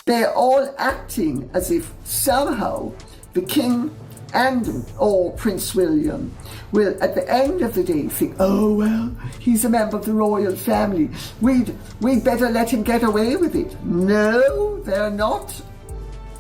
They're all acting as if somehow the King or Prince William will at the end of the day think, oh well, he's a member of the royal family, we'd better let him get away with it. No, they're not.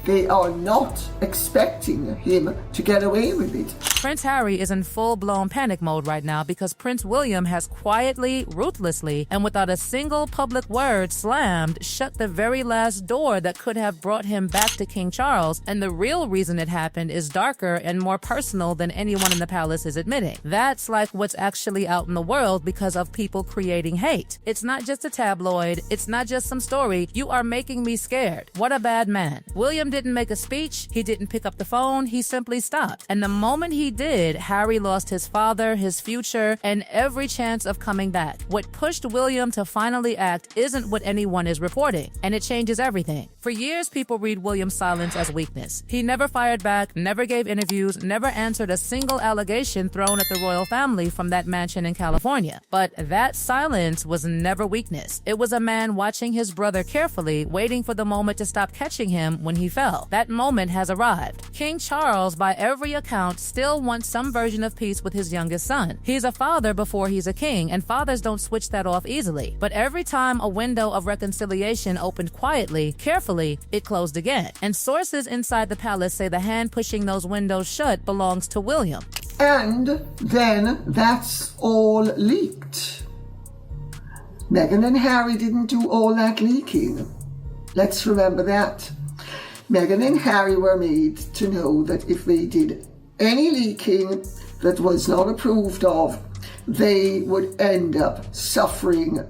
They are not expecting him to get away with it. Prince Harry is in full-blown panic mode right now because Prince William has quietly, ruthlessly, and without a single public word slammed shut the very last door that could have brought him back to King Charles, and the real reason it happened is darker and more personal than anyone in the palace is admitting. That's like what's actually out in the world because of people creating hate. It's not just a tabloid, it's not just some story. You are making me scared. What a bad man. William didn't make a speech, he didn't pick up the phone, he simply stopped. And the moment he did, Harry lost his father, his future, and every chance of coming back. What pushed William to finally act isn't what anyone is reporting, and it changes everything. For years, people read William's silence as weakness. He never fired back, never gave interviews, never answered a single allegation thrown at the royal family from that mansion in California. But that silence was never weakness. It was a man watching his brother carefully, waiting for the moment to stop catching him when he fell. That moment has arrived. King Charles, by every account, still wants some version of peace with his youngest son. He's a father before he's a king, and fathers don't switch that off easily. But every time a window of reconciliation opened quietly, carefully, it closed again. And sources inside the palace say the hand pushing those windows shut belongs to William. And then that's all leaked. Meghan and Harry didn't do all that leaking. Let's remember that. Meghan and Harry were made to know that if they did any leaking that was not approved of, they would end up suffering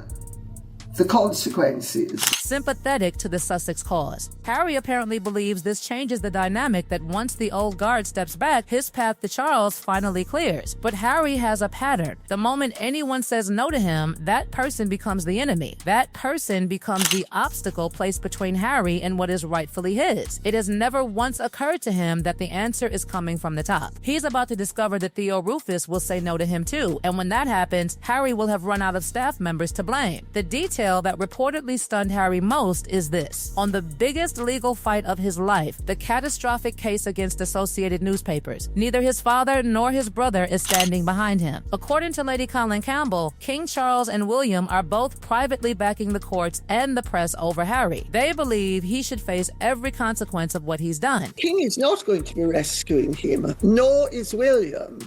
the consequences. Sympathetic to the Sussex cause. Harry apparently believes this changes the dynamic that once the old guard steps back, his path to Charles finally clears. But Harry has a pattern. The moment anyone says no to him, that person becomes the enemy. That person becomes the obstacle placed between Harry and what is rightfully his. It has never once occurred to him that the answer is coming from the top. He's about to discover that Theo Rufus will say no to him too, and when that happens, Harry will have run out of staff members to blame. The detail that reportedly stunned Harry most is this. On the biggest legal fight of his life, the catastrophic case against Associated Newspapers, neither his father nor his brother is standing behind him. According to Lady Colin Campbell, King Charles and William are both privately backing the courts and the press over Harry. They believe he should face every consequence of what he's done. King is not going to be rescuing him, nor is William.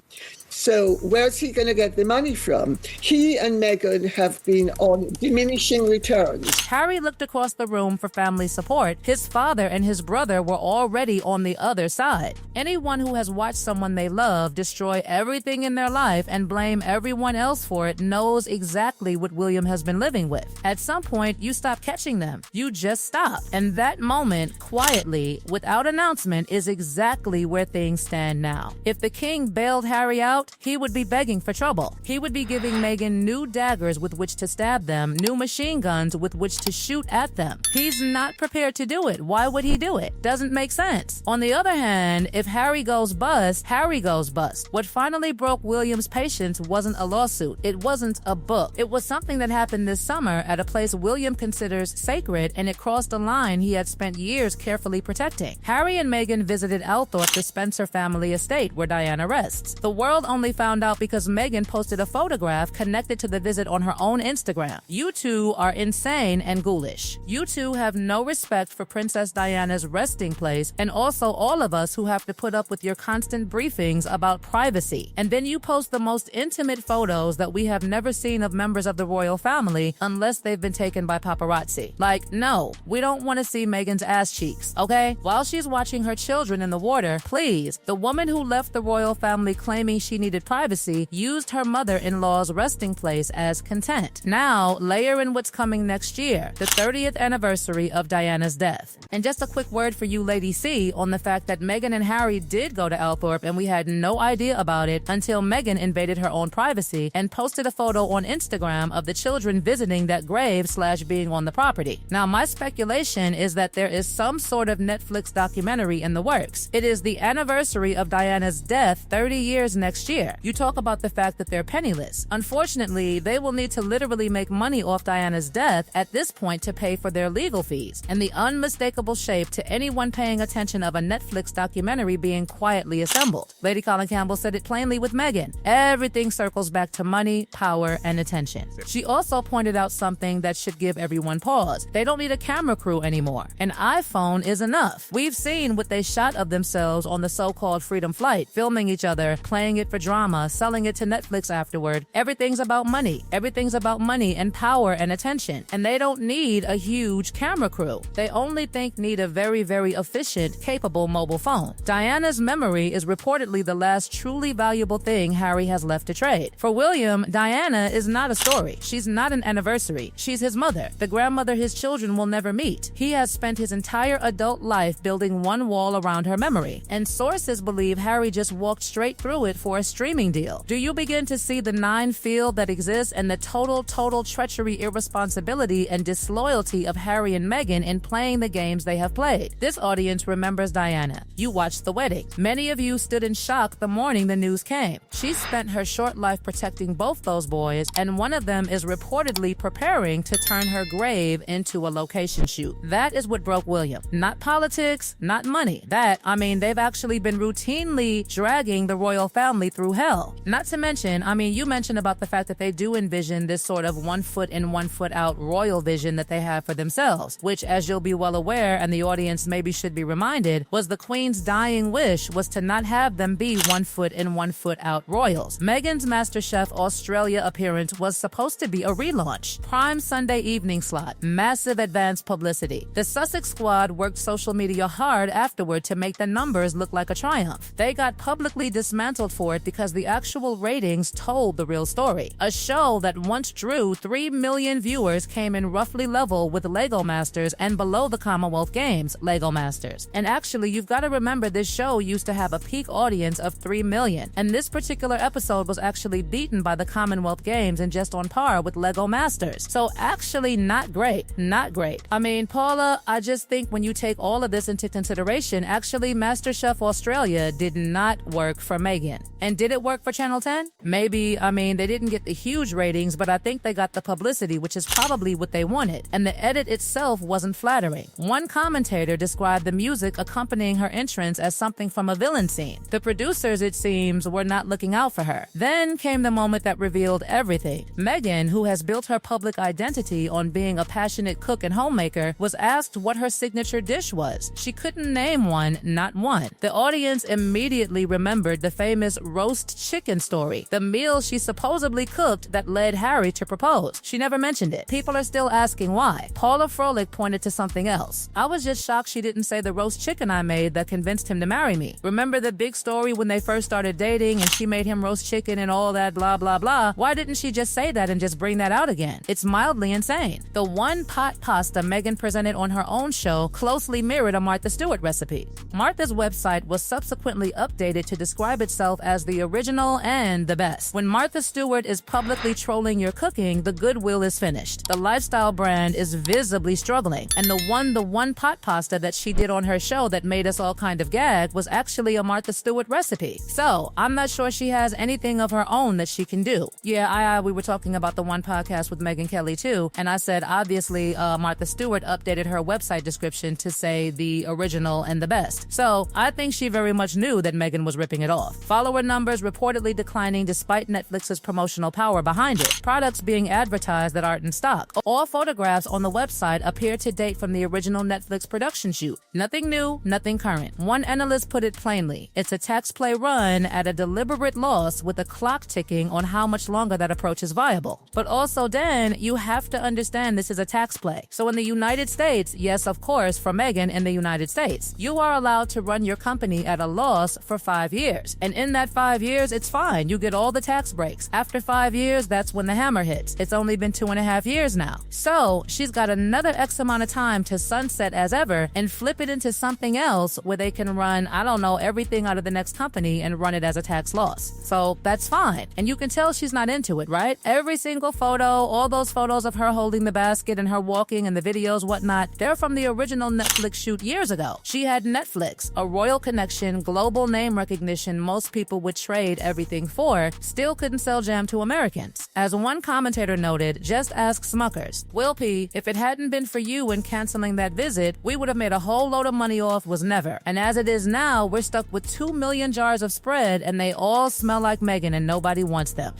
So where's he going to get the money from? He and Meghan have been on diminishing returns. Harry looked across the room for family support. His father and his brother were already on the other side. Anyone who has watched someone they love destroy everything in their life and blame everyone else for it knows exactly what William has been living with. At some point, you stop catching them. You just stop. And that moment, quietly, without announcement, is exactly where things stand now. If the king bailed Harry out, he would be begging for trouble. He would be giving Meghan new daggers with which to stab them, new machine guns with which to shoot at them. He's not prepared to do it. Why would he do it? Doesn't make sense. On the other hand, if Harry goes bust, Harry goes bust. What finally broke William's patience wasn't a lawsuit. It wasn't a book. It was something that happened this summer at a place William considers sacred, and it crossed a line he had spent years carefully protecting. Harry and Meghan visited Althorp, the Spencer family estate where Diana rests. The world only found out because Meghan posted a photograph connected to the visit on her own Instagram. You two are insane and ghoulish. You two have no respect for Princess Diana's resting place, and also all of us who have to put up with your constant briefings about privacy. And then you post the most intimate photos that we have never seen of members of the royal family unless they've been taken by paparazzi. Like, no, we don't want to see Meghan's ass cheeks, okay? While she's watching her children in the water, please, the woman who left the royal family claiming she needed privacy used her mother-in-law's resting place as content. Now, layer in what's coming next year, the 30th anniversary of Diana's death. And just a quick word for you Lady C on the fact that Meghan and Harry did go to Althorp and we had no idea about it until Meghan invaded her own privacy and posted a photo on Instagram of the children visiting that grave/being on the property. Now, my speculation is that there is some sort of Netflix documentary in the works. It is the anniversary of Diana's death, 30 years next last year. You talk about the fact that they're penniless. Unfortunately, they will need to literally make money off Diana's death at this point to pay for their legal fees, and the unmistakable shape to anyone paying attention of a Netflix documentary being quietly assembled. Lady Colin Campbell said it plainly with Meghan. Everything circles back to money, power, and attention. She also pointed out something that should give everyone pause. They don't need a camera crew anymore. An iPhone is enough. We've seen what they shot of themselves on the so-called Freedom Flight, filming each other, playing it for drama, selling it to Netflix afterward. Everything's about money. Everything's about money and power and attention. And they don't need a huge camera crew. They only need a very, very efficient, capable mobile phone. Diana's memory is reportedly the last truly valuable thing Harry has left to trade. For William, Diana is not a story. She's not an anniversary. She's his mother, the grandmother his children will never meet. He has spent his entire adult life building one wall around her memory, and sources believe Harry just walked straight through it for a streaming deal. Do you begin to see the nine field that exists and the total treachery, irresponsibility, and disloyalty of Harry and Meghan in playing the games they have played? This audience remembers Diana. You watched the wedding. Many of you stood in shock the morning the news came. She spent her short life protecting both those boys, and one of them is reportedly preparing to turn her grave into a location shoot. That is what broke William. Not politics, not money. They've actually been routinely dragging the royal family through hell. Not to mention, you mentioned about the fact that they do envision this sort of 1 foot in, 1 foot out royal vision that they have for themselves, which, as you'll be well aware, and the audience maybe should be reminded, was the Queen's dying wish was to not have them be 1 foot in, 1 foot out royals. Meghan's MasterChef Australia appearance was supposed to be a relaunch. Prime Sunday evening slot. Massive advance publicity. The Sussex squad worked social media hard afterward to make the numbers look like a triumph. They got publicly dismantled for it because the actual ratings told the real story. A show that once drew 3 million viewers came in roughly level with Lego Masters and below the Commonwealth Games, Lego Masters. And actually, you've got to remember this show used to have a peak audience of 3 million. And this particular episode was actually beaten by the Commonwealth Games and just on par with Lego Masters. So actually not great. Not great. Paula, I just think when you take all of this into consideration, actually MasterChef Australia did not work for Meghan. And did it work for Channel 10? Maybe. They didn't get the huge ratings, but I think they got the publicity, which is probably what they wanted. And the edit itself wasn't flattering. One commentator described the music accompanying her entrance as something from a villain scene. The producers, it seems, were not looking out for her. Then came the moment that revealed everything. Meghan, who has built her public identity on being a passionate cook and homemaker, was asked what her signature dish was. She couldn't name one, not one. The audience immediately remembered the famous roast chicken story, the meal she supposedly cooked that led Harry to propose. She never mentioned it. People are still asking why. Paula Froelich pointed to something else. I was just shocked she didn't say the roast chicken I made that convinced him to marry me. Remember the big story when they first started dating and she made him roast chicken and all that blah blah blah? Why didn't she just say that and just bring that out again? It's mildly insane. The one pot pasta Meghan presented on her own show closely mirrored a Martha Stewart recipe. Martha's website was subsequently updated to describe itself as the original and the best. When Martha Stewart is publicly trolling your cooking, the goodwill is finished. The lifestyle brand is visibly struggling. And the one pot pasta that she did on her show that made us all kind of gag was actually a Martha Stewart recipe. So I'm not sure she has anything of her own that she can do. Yeah, we were talking about the one podcast with Megyn Kelly too, and I said obviously Martha Stewart updated her website description to say the original and the best. So I think she very much knew that Meghan was ripping it off. Follower numbers reportedly declining despite Netflix's promotional power behind it. Products being advertised that aren't in stock. All photographs on the website appear to date from the original Netflix production shoot. Nothing new, nothing current. One analyst put it plainly. It's a tax play run at a deliberate loss with a clock ticking on how much longer that approach is viable. But also, Dan, you have to understand this is a tax play. So in the United States, yes, of course, for Meghan in the United States, you are allowed to run your company at a loss for 5 years. And in that 5 years, it's fine. You get all the tax breaks. After 5 years, that's when the hammer hits. It's only been 2.5 years now. So she's got another X amount of time to sunset as ever and flip it into something else where they can run, I don't know, everything out of the next company and run it as a tax loss. So that's fine. And you can tell she's not into it, right? Every single photo, all those photos of her holding the basket and her walking and the videos, whatnot, they're from the original Netflix shoot years ago. She had Netflix, a royal connection, global name recognition most people would trade everything for, still couldn't sell jam to Americans. As one commentator noted, just ask Smuckers. Will P., if it hadn't been for you in canceling that visit, we would have made a whole load of money off was never. And as it is now, we're stuck with 2 million jars of spread and they all smell like Meghan and nobody wants them.